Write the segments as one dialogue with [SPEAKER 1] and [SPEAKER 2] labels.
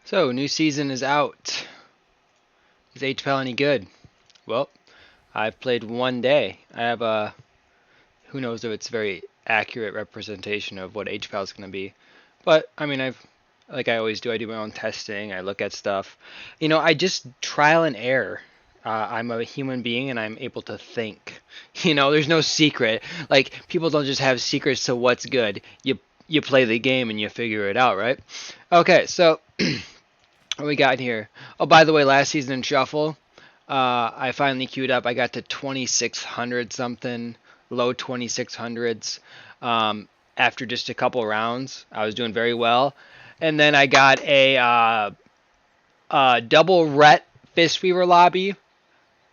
[SPEAKER 1] So, new season is out. Is hpal any good? Well, I've played one day. I have a, who knows if it's a very accurate representation of what hpal is going to be. But, I mean, like I always do, I do my own testing. I look at stuff. I just trial and error. I'm a human being and I'm able to think. There's no secret. Like, people don't just have secrets to what's good. You play the game and you figure it out, right? Okay, so what we got here? Oh, by the way, last season in Shuffle, I finally queued up. I got to 2600 something, low 2600s. After just a couple rounds, I was doing very well, and then I got a double ret Fistweaver lobby.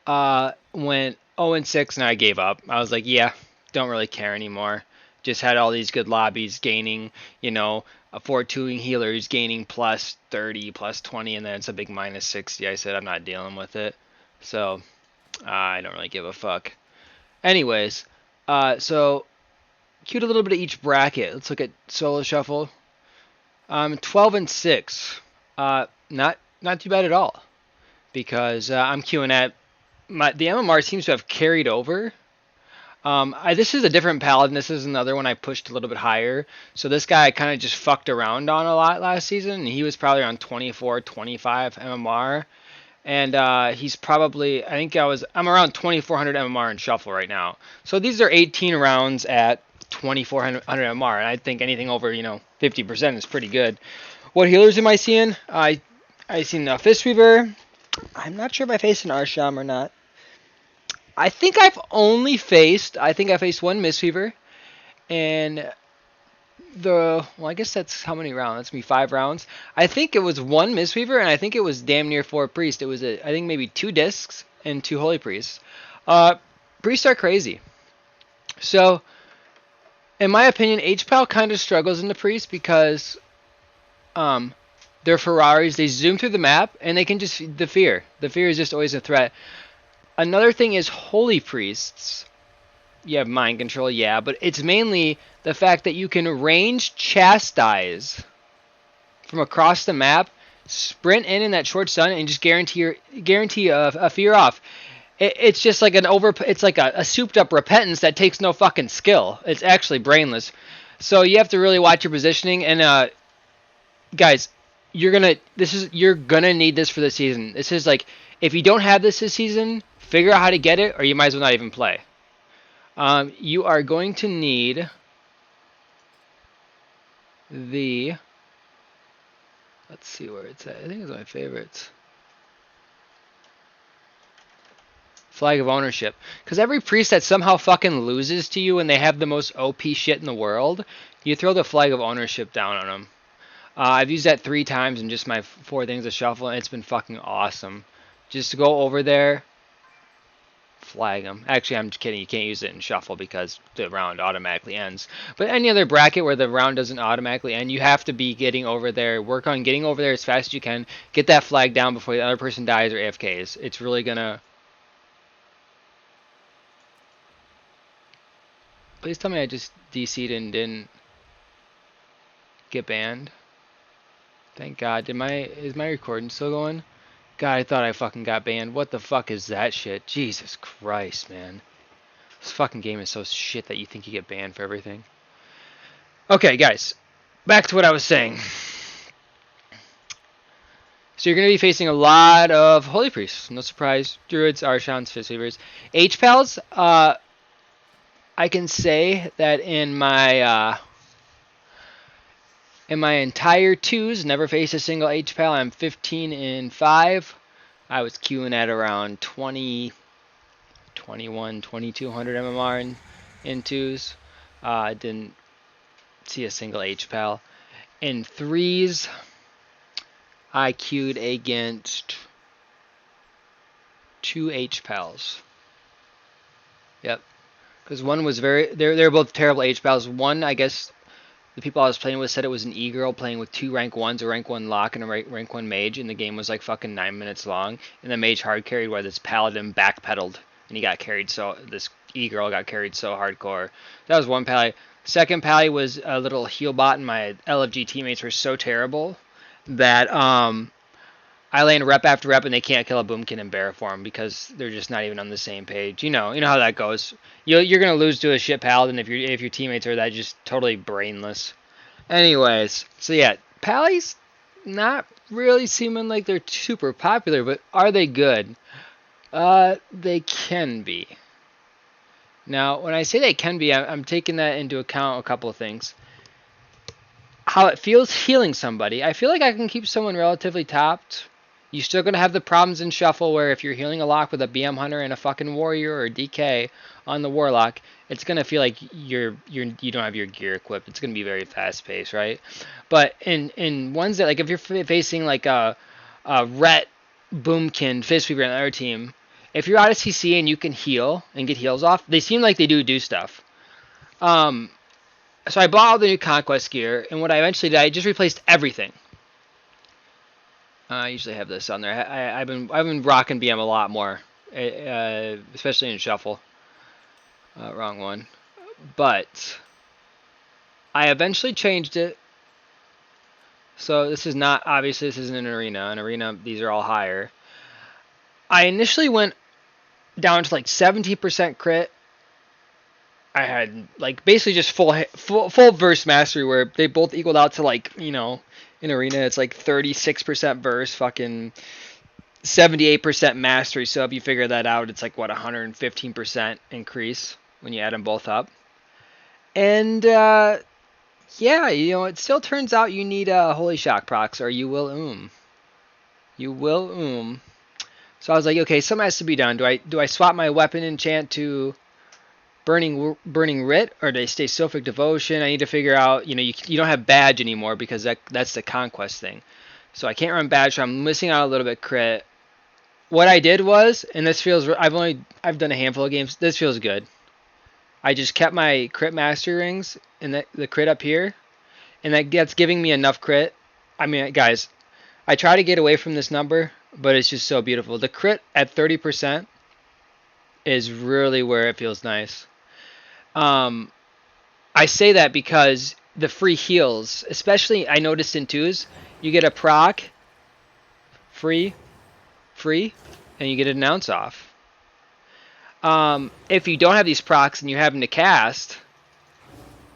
[SPEAKER 1] Went 0-6, and I gave up. I was like, yeah, don't really care anymore. Just had all these good lobbies gaining, a 4-2 healers gaining plus 30, plus 20, and then it's a big minus 60. I said, I'm not dealing with it. So, I don't really give a fuck. Anyways, so, queued a little bit of each bracket. Let's look at solo shuffle. 12-6. Not too bad at all. Because I'm queuing at the MMR seems to have carried over. This is a different paladin. This is another one I pushed a little bit higher. So this guy I kind of just fucked around on a lot last season. He was probably around 24, 25 MMR. And he's probably, I'm around 2400 MMR in Shuffle right now. So these are 18 rounds at 2400 MMR. And I think anything over, 50% is pretty good. What healers am I seeing? I seen a Fistweaver. I'm not sure if I faced an Arsham or not. I think I faced one Mistweaver, and I guess that's how many rounds? That's me 5 rounds. I think it was one Mistweaver, and I think it was damn near 4 Priest. It was I think maybe 2 Discs and 2 Holy Priests. Priests are crazy. So, in my opinion, hpal kind of struggles in the Priest because, they're Ferraris. They zoom through the map, and they can just the fear. The fear is just always a threat. Another thing is Holy Priests. You have mind control, yeah, but it's mainly the fact that you can range chastise from across the map, sprint in that short stun, and just guarantee a fear off. It's just like it's like a souped up repentance that takes no fucking skill. It's actually brainless. So you have to really watch your positioning. And guys, you're gonna need this for the season. This is like, if you don't have this season, figure out how to get it, or you might as well not even play. You are going to need the, let's see where it's at. I think it's my favorites. Flag of Ownership. Because every priest that somehow fucking loses to you and they have the most OP shit in the world, you throw the Flag of Ownership down on them. I've used that 3 times in just my 4 things of Shuffle, and it's been fucking awesome. Just to go over there, flag them. Actually, I'm just kidding. You can't use it in Shuffle because the round automatically ends. But any other bracket where the round doesn't automatically end, you have to be getting over there. Work on getting over there as fast as you can. Get that flag down before the other person dies or AFKs. It's really gonna... Please tell me I just DC'd and didn't get banned. Thank God. Is my recording still going? God, I thought I fucking got banned. What the fuck is that shit? Jesus Christ, man. This fucking game is so shit that you think you get banned for everything. Okay, guys. Back to what I was saying. So you're going to be facing a lot of Holy Priests. No surprise. Druids, Archons, Fistweavers. hpals, I can say that in my entire 2s, never faced a single hpal. I'm 15-5. I was queuing at around 20, 21, 2200 MMR in 2s. I didn't see a single hpal. In 3s, I queued against 2 hpals. Yep. Because one was they're both terrible hpals. One, I guess, the people I was playing with said it was an e-girl playing with 2 rank 1s, a rank 1 lock and a rank 1 mage, and the game was like fucking 9 minutes long. And the mage hard carried where this paladin backpedaled, and he got carried, so this e-girl got carried so hardcore. That was one pally. Second pally was a little heal bot, and my LFG teammates were so terrible that I land rep after rep and they can't kill a Boomkin and Bear form because they're just not even on the same page. You know how that goes. You're gonna lose to a shit paladin if your teammates are that just totally brainless. Anyways, so yeah, Pally's not really seeming like they're super popular, but are they good? They can be. Now, when I say they can be, I'm taking that into account a couple of things. How it feels healing somebody. I feel like I can keep someone relatively topped. You're still gonna have the problems in shuffle where if you're healing a lock with a BM hunter and a fucking warrior or a DK on the warlock, it's gonna feel like you don't have your gear equipped. It's gonna be very fast paced, right? But in ones that like if you're facing like a Ret Boomkin Fist Weaver on the other team, if you're out of CC and you can heal and get heals off, they seem like they do stuff. So I bought all the new Conquest gear, and what I eventually did, I just replaced everything. I usually have this on there. I've been rocking BM a lot more, especially in Shuffle. Wrong one. But I eventually changed it. So this is not, obviously this isn't an arena. An arena, these are all higher. I initially went down to like 70% crit. I had like basically just full verse mastery where they both equaled out to like, you know, in arena it's like 36% verse, fucking 78% mastery. So if you figure that out, it's like what 115% increase when you add them both up. And yeah, you know, it still turns out you need holy shock procs or you will. You will. So I was like, okay, something has to be done. Do I swap my weapon enchant to burning writ or do I stay Sophic Devotion? I need to figure out, you know, you don't have badge anymore because that's the conquest thing. So I can't run badge, so I'm missing out a little bit crit. What I did was, and this feels, I've done a handful of games. This feels good. I just kept my crit master rings and the crit up here, and that's giving me enough crit. I mean, guys, I try to get away from this number, but it's just so beautiful. The crit at 30% is really where it feels nice. I say that because the free heals, especially I noticed in twos, you get a proc, free, and you get an ounce off. If you don't have these procs and you're having to cast,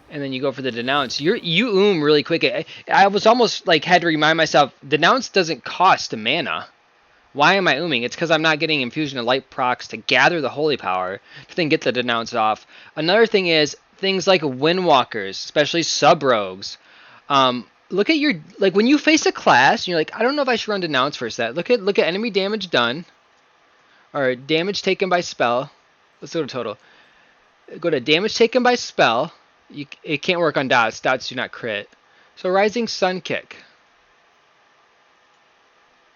[SPEAKER 1] and then you go for the denounce, you really quick. I was almost like had to remind myself, denounce doesn't cost a mana. Why am I ooming? It's because I'm not getting infusion of light procs to gather the holy power to then get the denounce off. Another thing is things like windwalkers, especially sub rogues. Look at your like when you face a class, and you're like, I don't know if I should run denounce versus that. Look at enemy damage done, or damage taken by spell. Let's go to total. Go to damage taken by spell. It can't work on dots. Dots do not crit. So Rising Sun Kick.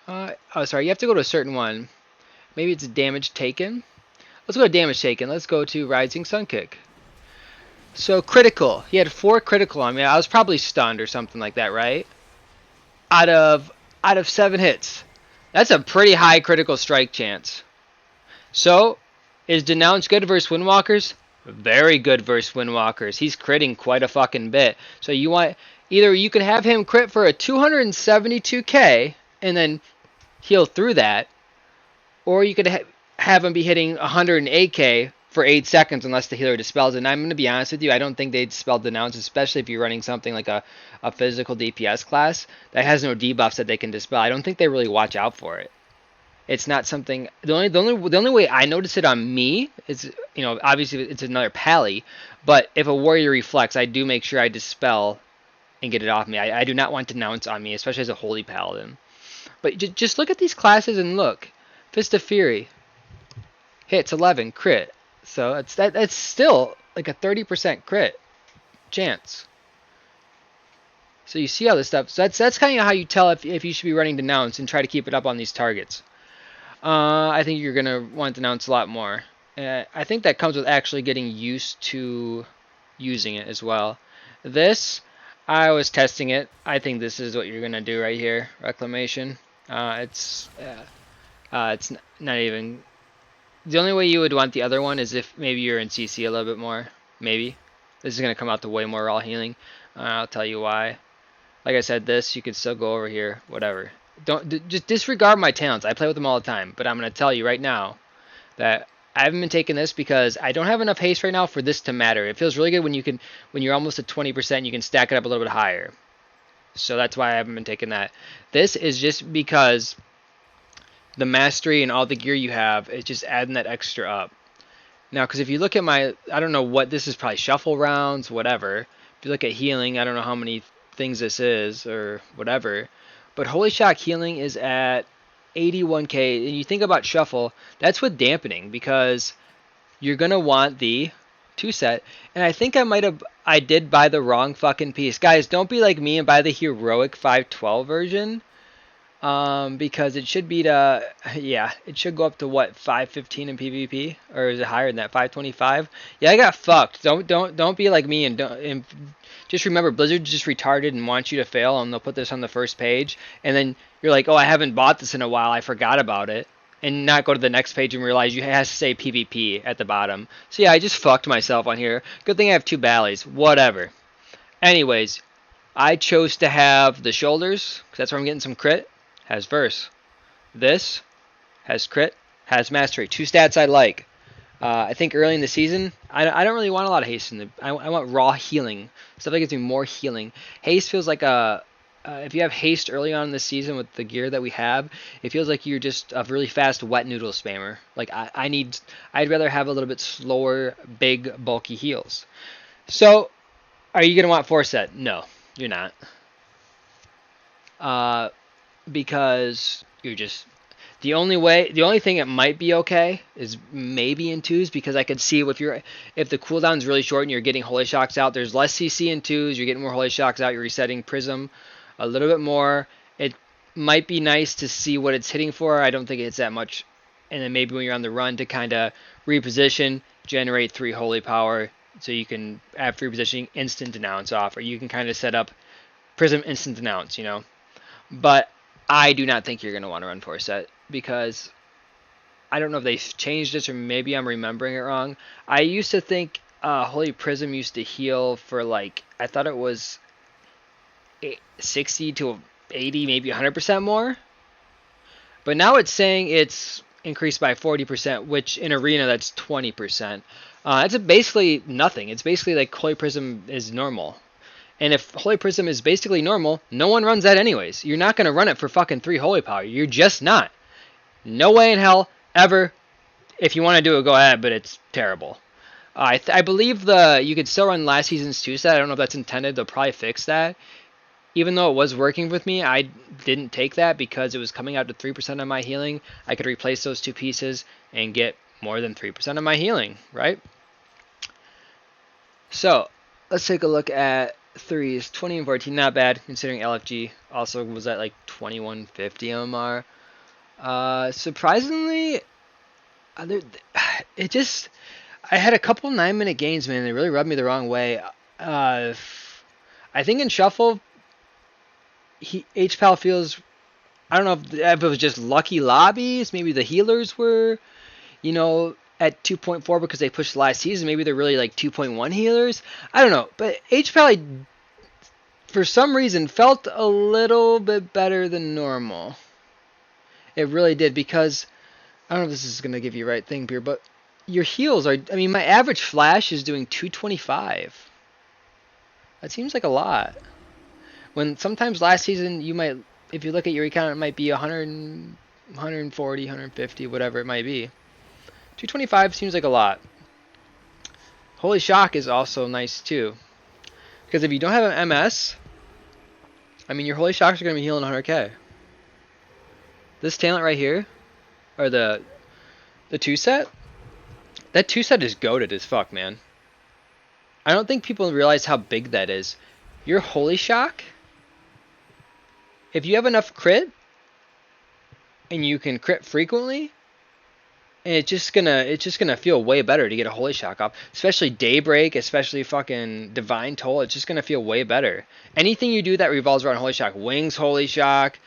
[SPEAKER 1] Oh, sorry. You have to go to a certain one. Maybe it's damage taken. Let's go to damage taken. Let's go to Rising Sun Kick. So critical. He had 4 critical on me. I was probably stunned or something like that, right? Out of 7 hits. That's a pretty high critical strike chance. So, is Denounce good versus Windwalkers? Very good versus Windwalkers. He's critting quite a fucking bit. So you want either you can have him crit for a 272k and then heal through that, or you could have him be hitting 108k for 8 seconds unless the healer dispels it. And I'm going to be honest with you, I don't think they dispel Denounce, especially if you're running something like a physical DPS class that has no debuffs that they can dispel. I don't think they really watch out for it. It's not something. The only way I notice it on me is, you know, obviously it's another pally, but if a warrior reflects, I do make sure I dispel and get it off me. I do not want Denounce on me, especially as a holy paladin. But just look at these classes and look. Fist of Fury hits 11 crit, so that's still like a 30% crit chance. So you see all this stuff. So that's kind of how you tell if you should be running Denounce and try to keep it up on these targets. I think you're gonna want to Denounce a lot more. I think that comes with actually getting used to using it as well. This, I was testing it. I think this is what you're gonna do right here. Reclamation. It's not even. The only way you would want the other one is if maybe you're in CC a little bit more. Maybe. This is gonna come out to way more raw healing. I'll tell you why. Like I said, this you could still go over here, whatever. Don't just disregard my talents. I play with them all the time, but I'm gonna tell you right now that I haven't been taking this because I don't have enough haste right now for this to matter. It feels really good when you're almost at 20%, you can stack it up a little bit higher. So that's why I haven't been taking that. This is just because the mastery and all the gear you have is just adding that extra up. Now, because if you look at I don't know what this is, probably shuffle rounds, whatever. If you look at healing, I don't know how many things this is or whatever. But Holy Shock healing is at 81k. And you think about shuffle, that's with dampening because you're going to want the 2-set. And I think I did buy the wrong fucking piece. Guys, don't be like me and buy the heroic 512 version. Because it should be it should go up to what, 515 in PvP, or is it higher than that, 525? Yeah, I got fucked. Don't be like me and just remember, Blizzard's just retarded and wants you to fail, and they'll put this on the first page, and then you're like, oh, I haven't bought this in a while, I forgot about it, and not go to the next page and realize you has to say PvP at the bottom. So yeah, I just fucked myself on here. Good thing I have 2 Ballies. Whatever. Anyways, I chose to have the shoulders because that's where I'm getting some crit. Has verse. This has crit, has mastery. 2 stats I like. I think early in the season, I don't really want a lot of haste. I want raw healing. Stuff that gives me more healing. Haste feels like if you have haste early on in the season with the gear that we have, it feels like you're just a really fast wet noodle spammer. Like I'd rather have a little bit slower, big, bulky heals. So, are you going to want 4-set? No, you're not. Because you're just the only thing it might be okay is maybe in 2s, because I could see if the cooldown's really short and you're getting holy shocks out, there's less CC in 2s, you're getting more holy shocks out, you're resetting prism a little bit more. It might be nice to see what it's hitting for. I don't think it's that much. And then maybe when you're on the run to kind of reposition, generate 3 holy power, so you can, after repositioning, instant denounce off, or you can kind of set up prism instant denounce, But I do not think you're going to want to run 4-set, because I don't know if they've changed this, or maybe I'm remembering it wrong. I used to think Holy Prism used to heal for I thought it was 60 to 80, maybe 100% more. But now it's saying it's increased by 40%, which in Arena that's 20%. It's basically nothing. It's basically like Holy Prism is normal. And if Holy Prism is basically normal, no one runs that anyways. You're not going to run it for fucking 3 holy power. You're just not. No way in hell, ever. If you want to do it, go ahead, but it's terrible. I believe you could still run last season's 2-set. I don't know if that's intended. They'll probably fix that. Even though it was working with me, I didn't take that because it was coming out to 3% of my healing. I could replace those 2 pieces and get more than 3% of my healing, right? So, let's take a look at 3s. 20 and 14, not bad, considering LFG also was at 2150 MMR. Surprisingly, I had a couple 9-minute games, man. They really rubbed me the wrong way. I think in Shuffle, hpal feels, I don't know if it was just lucky lobbies. Maybe the healers were, at 2.4 because they pushed last season. Maybe they're really 2.1 healers. I don't know. But hpal, for some reason, felt a little bit better than normal. It really did, because I don't know if this is going to give you the right thing here, but your heals are, my average flash is doing 225. That seems like a lot. When sometimes last season, you might, if you look at your account, it might be 100, 140, 150, whatever it might be. 225 seems like a lot. Holy Shock is also nice too, because if you don't have an MS, your Holy Shocks are going to be healing 100k. This talent right here, or the 2-set, that 2-set is goated as fuck, man. I don't think people realize how big that is. Your Holy Shock, if you have enough crit, and you can crit frequently, it's just gonna feel way better to get a Holy Shock off. Especially Daybreak, especially fucking Divine Toll, it's just gonna feel way better. Anything you do that revolves around Holy Shock, Wings Holy Shock,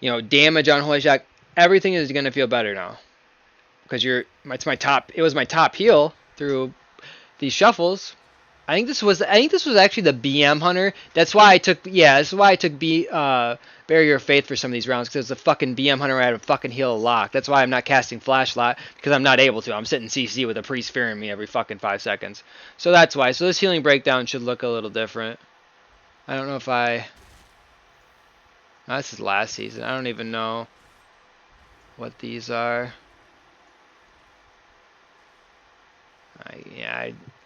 [SPEAKER 1] damage on Holy Shock, everything is gonna feel better now. Because it was my top heal through these shuffles. I think this was actually the BM hunter. That's why I took this is why I took Barrier of Faith for some of these rounds, because the fucking BM hunter had a fucking heal lock. That's why I'm not casting Flashlight, because I'm not able to. I'm sitting CC with a priest fearing me every fucking 5 seconds. So that's why. So this healing breakdown should look a little different. I don't know if this is last season. I don't even know what these are.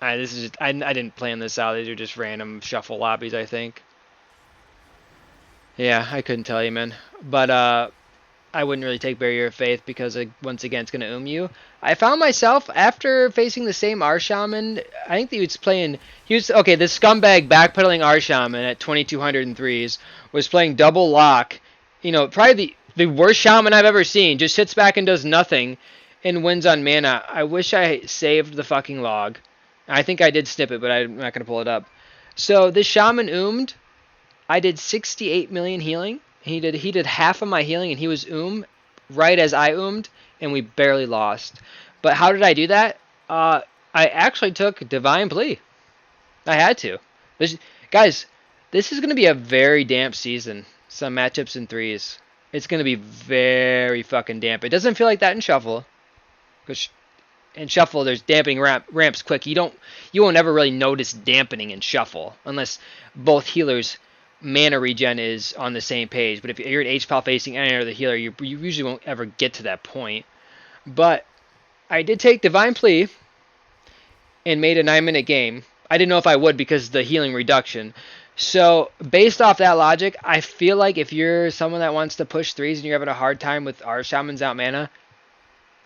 [SPEAKER 1] This is just, I didn't plan this out. These are just random shuffle lobbies, I think. Yeah, I couldn't tell you, man. But I wouldn't really take Barrier of Faith because once again, it's gonna you. I found myself after facing the same R Shaman. I think he was playing. This scumbag backpedaling R Shaman at 2200 and threes was playing double lock. You know, probably the worst Shaman I've ever seen. Just sits back and does nothing, and wins on mana. I wish I saved the fucking log. I think I did snip it, but I'm not gonna pull it up. So this Shaman oomed. I did 68 million healing. He did half of my healing, and he was right as I and we barely lost. But how did I do that? I actually took Divine Plea. I had to. Guys, this is going to be a very damp season. Some matchups in threes. It's going to be very fucking damp. It doesn't feel like that in Shuffle. Because in Shuffle, there's dampening ramps quick. You won't ever really notice dampening in Shuffle unless both healers' mana regen is on the same page. But if you're an hpal facing any other healer, you usually won't ever get to that point. But I did take Divine Plea and made a 9-minute game. I didn't know if I would because of the healing reduction. So based off that logic, I feel like if you're someone that wants to push threes and you're having a hard time with our Shamans out mana,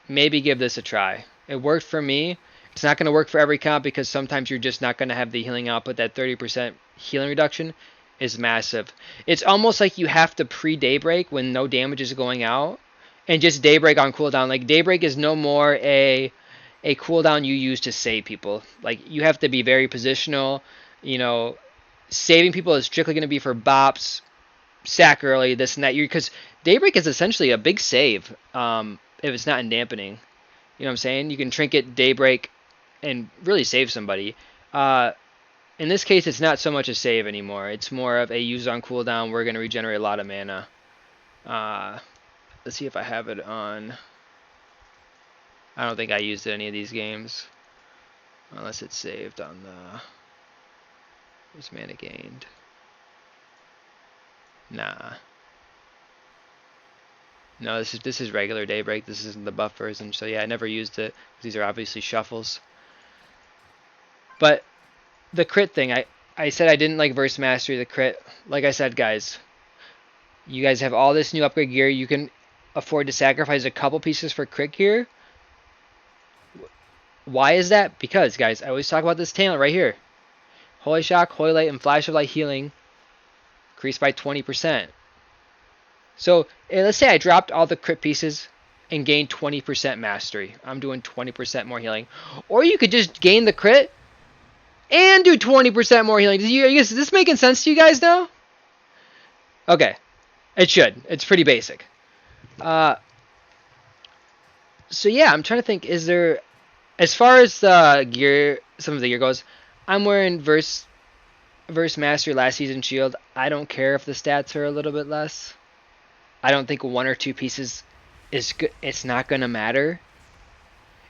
[SPEAKER 1] maybe give this a try. It worked for me. It's not going to work for every comp because sometimes you're just not going to have the healing output. That 30% healing reduction is massive. It's almost like you have to pre-Daybreak when no damage is going out and just Daybreak on cooldown. Like, Daybreak is no more a cooldown you use to save people. Like, you have to be very positional. You know, saving people is strictly going to be for bops, sack early, this and that. Because Daybreak is essentially a big save if it's not in dampening. You know what I'm saying? You can trinket Daybreak and really save somebody. In this case, it's not so much a save anymore. It's more of a use on cooldown. We're going to regenerate a lot of mana. Let's see if I have it on. I don't think I used any of these games. Unless it's saved on the... Where's mana gained? Nah. No, this is regular Daybreak. This isn't the buff version. So yeah, I never used it. These are obviously shuffles. But the crit thing, I said I didn't like Verse Mastery, the crit. Like I said, guys, you guys have all this new upgrade gear. You can afford to sacrifice a couple pieces for crit gear. Why is that? Because, guys, I always talk about this talent right here. Holy Shock, Holy Light, and Flash of Light healing increased by 20%. So let's say I dropped all the crit pieces and gained 20% mastery. I'm doing 20% more healing. Or you could just gain the crit and do 20% more healing. Is this making sense to you guys now? Okay. It should. It's pretty basic. So yeah, I'm trying to think, is there... As far as the gear, some of the gear goes, I'm wearing Verse Mastery last season shield. I don't care if the stats are a little bit less. I don't think 1 or 2 pieces is good. It's not going to matter.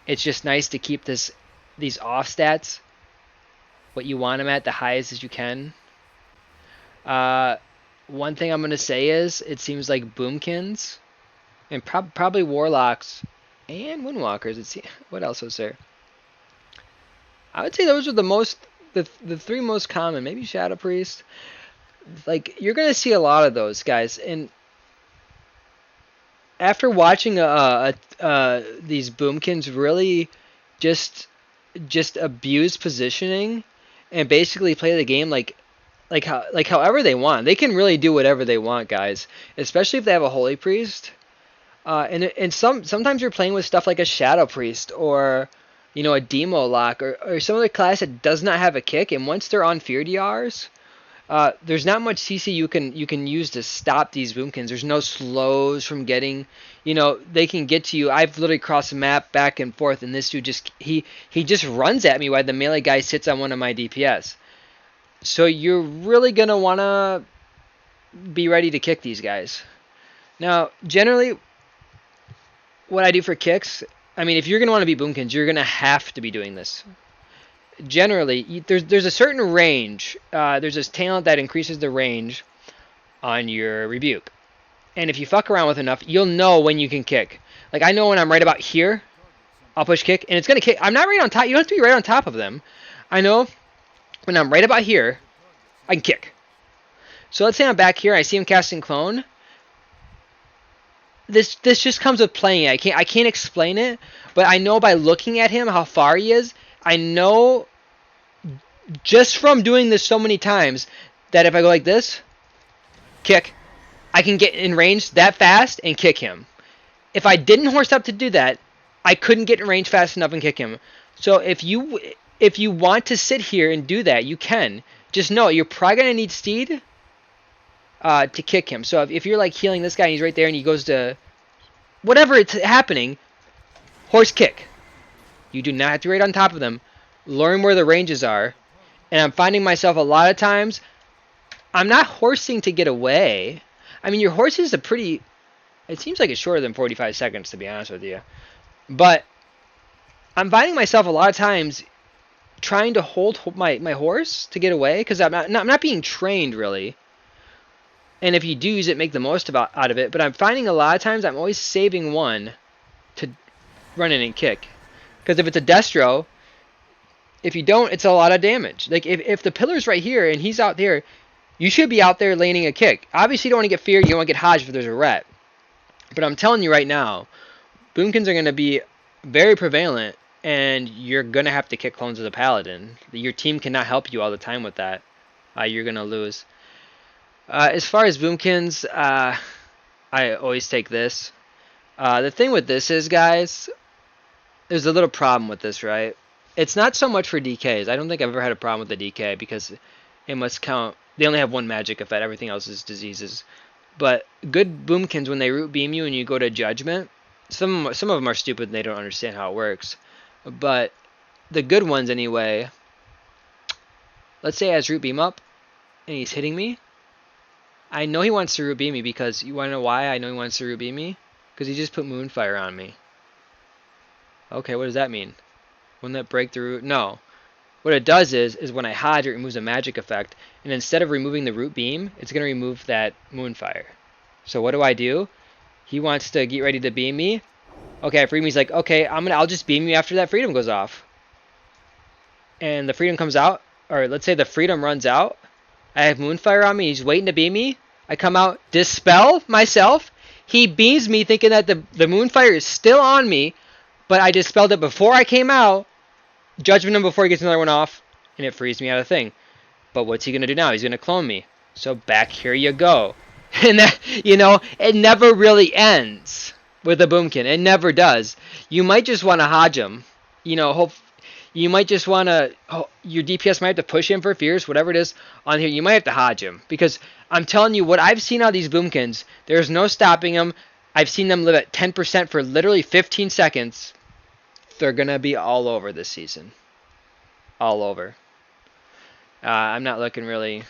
[SPEAKER 1] It's just nice to keep these off stats what you want them at the highest as you can. One thing I'm going to say is it seems like Boomkins and probably Warlocks and Windwalkers. What else was there? I would say those are the 3 most common. Maybe Shadow Priest. Like, you're going to see a lot of those guys. And after watching these Boomkins really just abuse positioning and basically play the game like however they want. They can really do whatever they want, guys. Especially if they have a Holy Priest. And sometimes you're playing with stuff like a Shadow Priest or, you know, a Demo Lock or some other class that does not have a kick. And once they're on Fear DRs, there's not much CC you can use to stop these boomkins. There's no slows from getting, they can get to you. I've literally crossed the map back and forth, and this dude he just runs at me while the melee guy sits on one of my DPS. So you're really gonna wanna be ready to kick these guys. Now, generally, what I do for kicks, I mean, if you're gonna want to beat boomkins, you're gonna have to be doing this. Generally, there's a certain range. There's this talent that increases the range on your rebuke, and if you fuck around with enough, you'll know when you can kick. Like I know when I'm right about here, I'll push kick, and it's gonna kick. I'm not right on top. You don't have to be right on top of them. I know when I'm right about here, I can kick. So let's say I'm back here. I see him casting clone. This just comes with playing it. I can't explain it, but I know by looking at him how far he is. I know just from doing this so many times that if I go like this, kick, I can get in range that fast and kick him. If I didn't horse up to do that, I couldn't get in range fast enough and kick him. So if you want to sit here and do that, you can. Just know you're probably gonna need Steed to kick him. So if you're like healing this guy and he's right there and he goes to whatever it's happening, horse kick. You do not have to be right on top of them. Learn where the ranges are. And I'm finding myself a lot of times, I'm not horsing to get away. I mean, your horse is it seems like it's shorter than 45 seconds, to be honest with you. But I'm finding myself a lot of times trying to hold my horse to get away because I'm not being trained, really. And if you do use it, make the most out of it. But I'm finding a lot of times I'm always saving one to run in and kick. Because if it's a Destro, if you don't, it's a lot of damage. Like, if the pillar's right here and he's out there, you should be out there laning a kick. Obviously, you don't want to get feared. You don't want to get hodged if there's a ret. But I'm telling you right now, boomkins are going to be very prevalent, and you're going to have to kick clones as a paladin. Your team cannot help you all the time with that. You're going to lose. As far as boomkins, I always take this. The thing with this is, guys, there's a little problem with this, right? It's not so much for DKs. I don't think I've ever had a problem with the DK because it must count. They only have one magic effect. Everything else is diseases. But good boomkins, when they root beam you and you go to judgment, some of them are stupid and they don't understand how it works. But the good ones anyway, let's say I has root beam up and he's hitting me. I know he wants to root beam me because, you want to know why I know he wants to root beam me? Because he just put Moonfire on me. Okay, what does that mean? Wouldn't that break the root? No. What it does is when I hodge, it removes a magic effect. And instead of removing the root beam, it's going to remove that Moonfire. So what do? He wants to get ready to beam me. Okay, freedom. He's like, okay, I'll just beam you after that freedom goes off. And the freedom comes out, or let's say the freedom runs out. I have Moonfire on me. He's waiting to beam me. I come out, dispel myself. He beams me thinking that the Moonfire is still on me, but I dispelled it before I came out. Judgment him before he gets another one off, and it frees me out of the thing. But what's he going to do now? He's going to clone me. So back here you go. And that, it never really ends with a boomkin. It never does. You might just want to hodge him. You might just want to, your DPS might have to push him for fears, whatever it is on here. You might have to hodge him. Because I'm telling you, what I've seen out of these boomkins, there's no stopping them. I've seen them live at 10% for literally 15 seconds. They're going to be all over this season. All over. I'm not looking really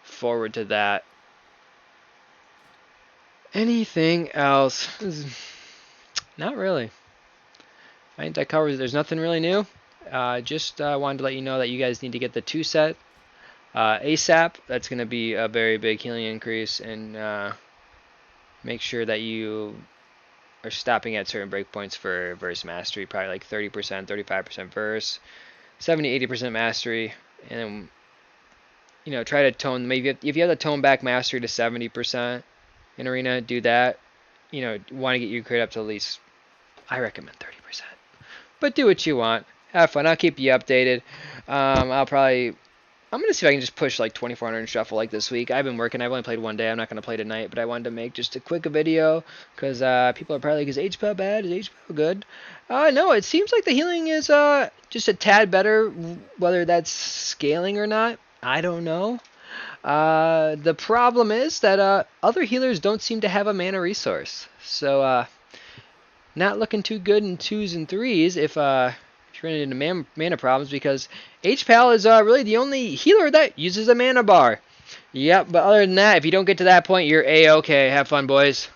[SPEAKER 1] forward to that. Anything else? Not really. I think that covers it. There's nothing really new. Just wanted to let you know that you guys need to get the 2 set ASAP. That's going to be a very big healing increase, and make sure that you are stopping at certain breakpoints for verse mastery, probably like 30%, 35% verse, 70-80% mastery, and then, try to tone, maybe if you have the tone back mastery to 70% in arena, do that. Want to get your crit up to at least, I recommend 30%, but do what you want. Have fun. I'll keep you updated. I'm going to see if I can just push like 2400 shuffle like this week. I've been working. I've only played one day. I'm not going to play tonight, but I wanted to make just a quick video because people are probably like, is hpal bad? Is hpal good? No, it seems like the healing is just a tad better. Whether that's scaling or not, I don't know. The problem is that other healers don't seem to have a mana resource. So not looking too good in 2s and 3s if you're running into mana problems, because hpal is really the only healer that uses a mana bar. Yep, but other than that, if you don't get to that point, you're A-okay. Have fun, boys.